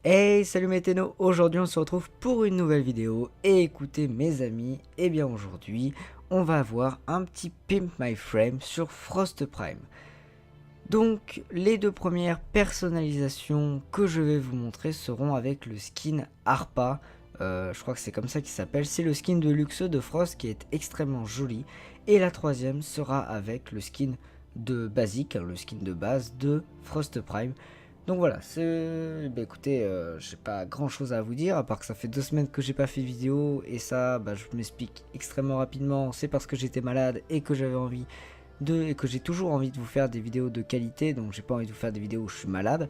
Hey, salut mes ténos, aujourd'hui on se retrouve pour une nouvelle vidéo et écoutez mes amis, et bien aujourd'hui on va avoir un petit Pimp My Frame sur Frost Prime. Donc les deux premières personnalisations que je vais vous montrer seront avec le skin Harpa, je crois que c'est comme ça qu'il s'appelle, c'est le skin de luxe de Frost qui est extrêmement joli, et la troisième sera avec le skin de basique, le skin de base de Frost Prime. Donc voilà, écoutez, j'ai pas grand chose à vous dire, à part que ça fait 2 semaines que j'ai pas fait de vidéo, et ça, je m'explique extrêmement rapidement, c'est parce que j'étais malade et que j'avais envie et que j'ai toujours envie de vous faire des vidéos de qualité, donc j'ai pas envie de vous faire des vidéos où je suis malade.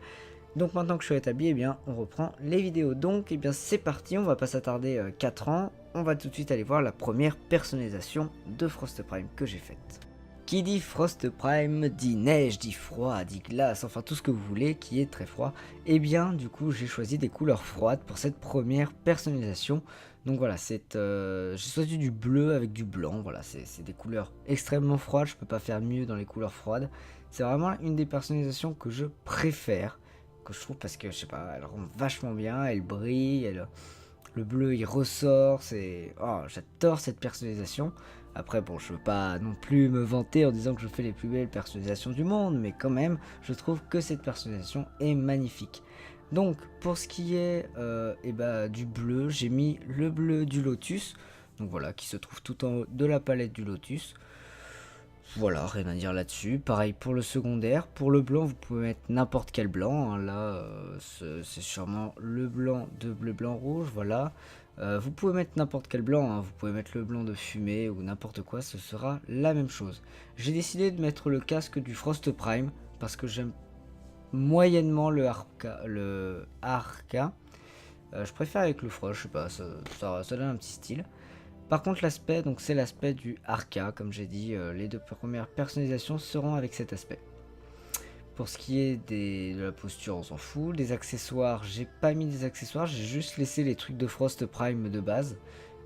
Donc maintenant que je suis rétabli, eh bien on reprend les vidéos. Donc eh bien c'est parti, on va pas s'attarder 4 ans, on va tout de suite aller voir la première personnalisation de Frost Prime que j'ai faite. Qui dit Frost Prime dit neige, dit froid, dit glace, enfin tout ce que vous voulez qui est très froid. Et bien du coup j'ai choisi des couleurs froides pour cette première personnalisation. Donc voilà, j'ai choisi du bleu avec du blanc, voilà, c'est des couleurs extrêmement froides, je peux pas faire mieux dans les couleurs froides. C'est vraiment une des personnalisations que je préfère, que je trouve parce que je sais pas, elle rend vachement bien, elle brille, le bleu il ressort, oh, j'adore cette personnalisation. Après bon, je veux pas non plus me vanter en disant que je fais les plus belles personnalisations du monde, mais quand même je trouve que cette personnalisation est magnifique. Donc pour ce qui est du bleu, j'ai mis le bleu du lotus, donc voilà, qui se trouve tout en haut de la palette du lotus. Voilà, rien à dire là-dessus. Pareil pour le secondaire. Pour le blanc, vous pouvez mettre n'importe quel blanc, hein. Là, c'est sûrement le blanc de bleu, blanc, rouge. Voilà. Vous pouvez mettre n'importe quel blanc, hein. Vous pouvez mettre le blanc de fumée ou n'importe quoi. Ce sera la même chose. J'ai décidé de mettre le casque du Frost Prime parce que j'aime moyennement le Arca. Je préfère avec le Frost, je sais pas, ça donne un petit style. Par contre l'aspect, donc c'est l'aspect du Arca, comme j'ai dit, les deux premières personnalisations seront avec cet aspect. Pour ce qui est de la posture, on s'en fout. Des accessoires, j'ai pas mis des accessoires, j'ai juste laissé les trucs de Frost Prime de base.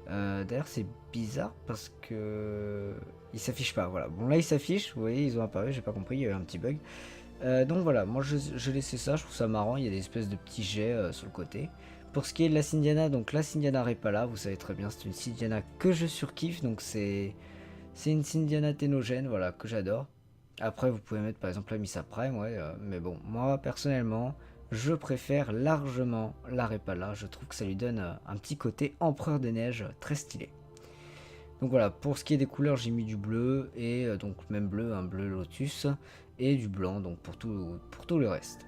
D'ailleurs c'est bizarre parce que il s'affiche pas, voilà. Bon là il s'affiche, vous voyez, ils ont apparu, j'ai pas compris, il y a eu un petit bug. Donc voilà, moi je laissais ça, je trouve ça marrant, il y a des espèces de petits jets sur le côté. Pour ce qui est de la Cydiana, donc la Cydiana Repala, vous savez très bien, c'est une Cydiana que je surkiffe, donc c'est une Cydiana ténogène, voilà, que j'adore. Après, vous pouvez mettre par exemple la Missa Prime, ouais, mais bon, moi personnellement, je préfère largement la Repala, je trouve que ça lui donne un petit côté empereur des neiges très stylé. Donc voilà, pour ce qui est des couleurs, j'ai mis du bleu, et donc même bleu, un bleu lotus, et du blanc, donc pour tout le reste.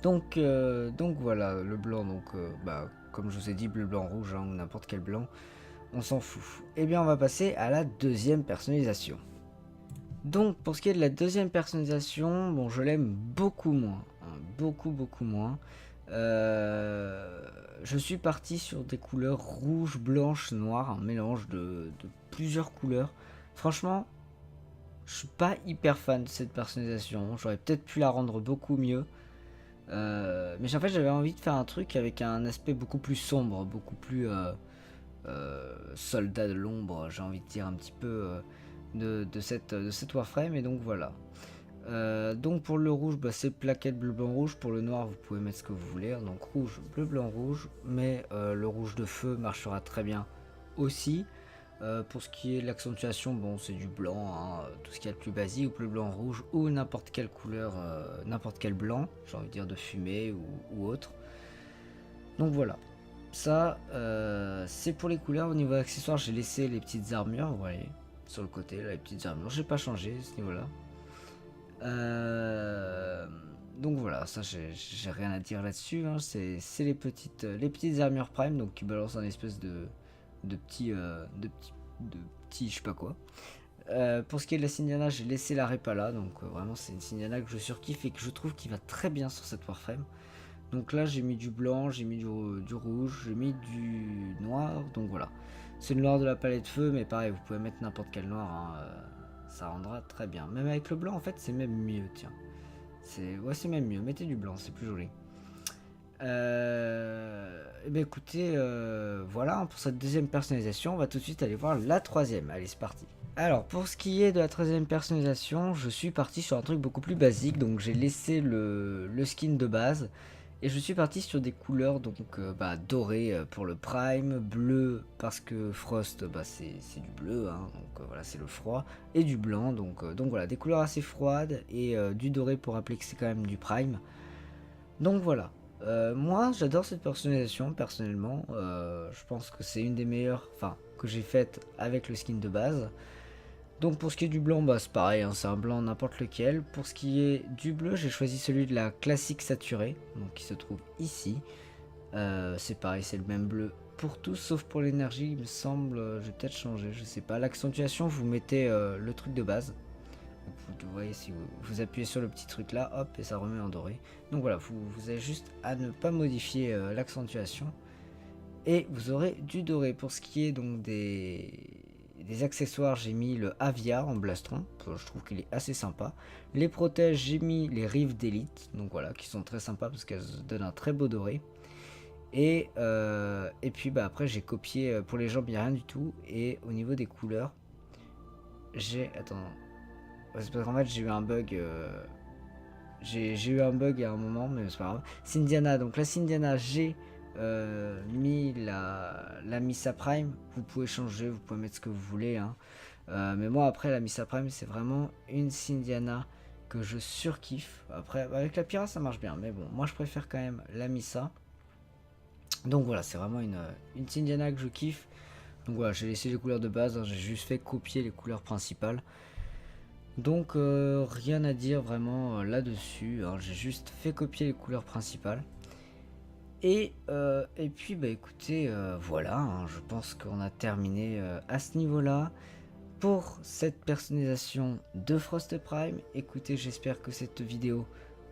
Donc voilà, le blanc, comme je vous ai dit, bleu, blanc, rouge, hein, ou n'importe quel blanc, on s'en fout. Et bien on va passer à la deuxième personnalisation. Donc pour ce qui est de la deuxième personnalisation, bon je l'aime beaucoup moins, hein, beaucoup moins. Je suis parti sur des couleurs rouge, blanche, noire, un mélange de plusieurs couleurs. Franchement, je suis pas hyper fan de cette personnalisation, j'aurais peut-être pu la rendre beaucoup mieux. Mais en fait j'avais envie de faire un truc avec un aspect beaucoup plus sombre, beaucoup plus soldat de l'ombre, j'ai envie de dire un petit peu de cette Warframe, et donc voilà. Donc pour le rouge, c'est plaquette bleu blanc rouge. Pour le noir, vous pouvez mettre ce que vous voulez, hein. Donc rouge, bleu blanc rouge, mais le rouge de feu marchera très bien aussi. Pour ce qui est de l'accentuation, bon c'est du blanc, hein, tout ce qui est le plus basique, ou bleu blanc rouge, ou n'importe quelle couleur, n'importe quel blanc, j'ai envie de dire de fumée ou autre. Donc voilà, ça c'est pour les couleurs. Au niveau accessoires, j'ai laissé les petites armures, vous voyez, sur le côté, là, les petites armures, j'ai pas changé à ce niveau là. Donc voilà, ça j'ai rien à dire là-dessus, hein. C'est les petites armures prime, donc qui balancent un espèce de petits je sais pas quoi. Pour ce qui est de la Cydiana, j'ai laissé la Repala, donc vraiment c'est une Cydiana que je surkiffe et que je trouve qui va très bien sur cette Warframe. Donc là j'ai mis du blanc, j'ai mis du rouge, j'ai mis du noir, donc voilà. C'est le noir de la palette feu, mais pareil, vous pouvez mettre n'importe quel noir, hein, ça rendra très bien. Même avec le blanc, en fait, c'est même mieux, tiens. C'est même mieux, mettez du blanc, c'est plus joli. Et bien écoutez, voilà, hein, pour cette deuxième personnalisation, on va tout de suite aller voir la troisième. Allez, c'est parti. Alors, pour ce qui est de la troisième personnalisation, je suis parti sur un truc beaucoup plus basique, donc j'ai laissé le skin de base. Et je suis parti sur des couleurs donc doré pour le prime, bleu parce que Frost c'est du bleu, hein, donc voilà c'est le froid, et du blanc, donc voilà des couleurs assez froides et du doré pour rappeler que c'est quand même du prime. Donc voilà, moi j'adore cette personnalisation personnellement, je pense que c'est une des meilleures que j'ai faites avec le skin de base. Donc pour ce qui est du blanc, c'est pareil, hein, c'est un blanc n'importe lequel. Pour ce qui est du bleu, j'ai choisi celui de la classique saturée, donc qui se trouve ici. C'est pareil, c'est le même bleu pour tous, sauf pour l'énergie, il me semble, je vais peut-être changer, je sais pas. L'accentuation, vous mettez le truc de base. Vous voyez, si vous appuyez sur le petit truc là, hop, et ça remet en doré. Donc voilà, vous avez juste à ne pas modifier l'accentuation. Et vous aurez du doré. Pour ce qui est donc des accessoires, j'ai mis le Aviar en blastron, je trouve qu'il est assez sympa. Les protèges, j'ai mis les rives d'élite, donc voilà, qui sont très sympas parce qu'elles donnent un très beau doré. Et puis après j'ai copié pour les jambes, il n'y a rien du tout. Et au niveau des couleurs, attends, c'est parce qu'en fait j'ai eu un bug. J'ai eu un bug à un moment, mais c'est pas grave. Cyndhiana, donc la Cyndhiana, j'ai mis la Missa Prime. Vous pouvez changer, vous pouvez mettre ce que vous voulez, hein. Mais moi après la Missa Prime c'est vraiment une Cyndhiana que je surkiffe. Après avec la Pyra ça marche bien, mais bon moi je préfère quand même la Missa. Donc voilà, c'est vraiment une Cyndhiana que je kiffe. Donc voilà, j'ai laissé les couleurs de base, hein, j'ai juste fait copier les couleurs principales. Donc rien à dire vraiment là-dessus, hein, j'ai juste fait copier les couleurs principales. Et puis écoutez, voilà, hein, je pense qu'on a terminé à ce niveau-là pour cette personnalisation de Frost Prime. Écoutez, j'espère que cette vidéo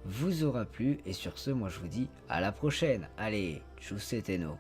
vous aura plu, et sur ce, moi je vous dis à la prochaine. Allez, tchuss et Tenno.